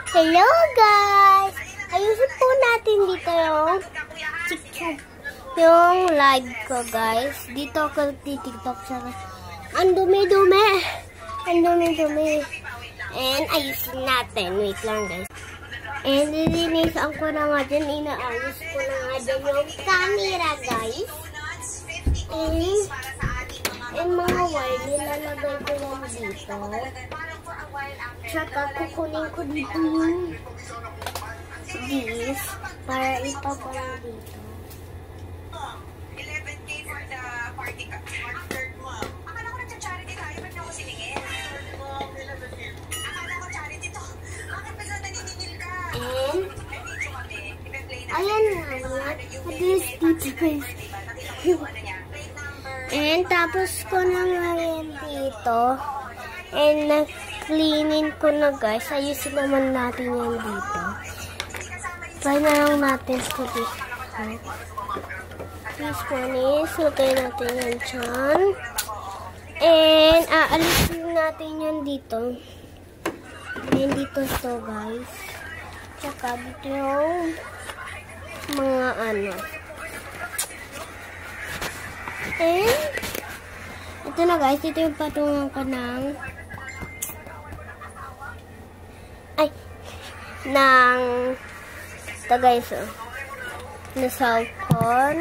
Hello guys! Ayusin po natin dito yung live ko guys. Dito ako titiktok siya. Ang dumi-dumi. Ang dumi-dumi. And ayusin natin. Wait lang guys. And nilinisan ko na nga dyan. Inaayos ko na nga dyan yung camera guys. And mga wire nilalagay ko lang dito. Tsaka kukunin ko dito yung this para ipapalang dito. 11K for the party third mo. Akala ko nagcha-charity tayo, ba't niyo ako siningin? Akala ko charity to. Bakit ba naniningil ka? And May video kami. I-play na. ayan nga. This dito guys. And tapos ko na nga yan dito. And na-cleanin ko na guys. Ayusin naman natin yan dito. Try na lang natin ito dito. This one is, lagay natin yan dyan. And aalisin natin yan dito. And dito to guys. Tsaka dito yung mga ano. And ito na guys, ito yung patungan ko ng ito guys na cellphone.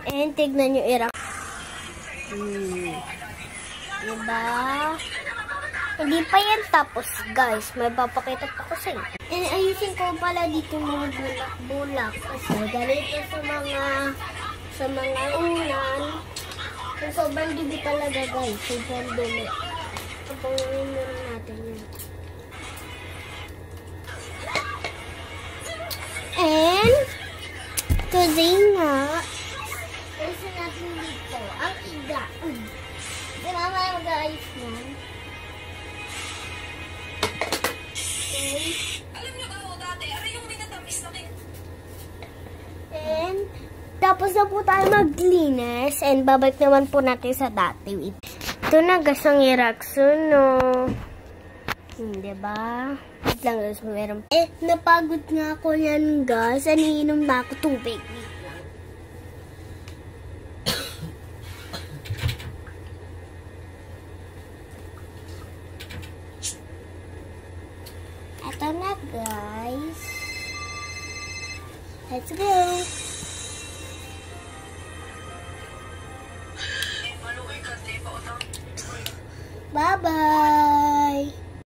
And tignan nyo diba? Hindi pa yan tapos guys, may papakita pa ko sa inyo. And ayusin ko pala dito mga bulak-bulak kasi ganito sa mga unan. So, sobrang dumi talaga guys, sobrang dumi. Pagpangin muna natin yun. And today nga, ayusin natin dito ang iga. Si mama yung mag-aayos yan. Alam niyo ba ako dati, aray yung minatamis na kin... And tapos na po tayo maglinis. And babalik naman po natin sa dati. Ito na guys ang i-reaction, no? Diba? Wait lang guys, meron. Napagod nga ako yan guys. Aniinom na ako tubig. Ito na guys. Let's go!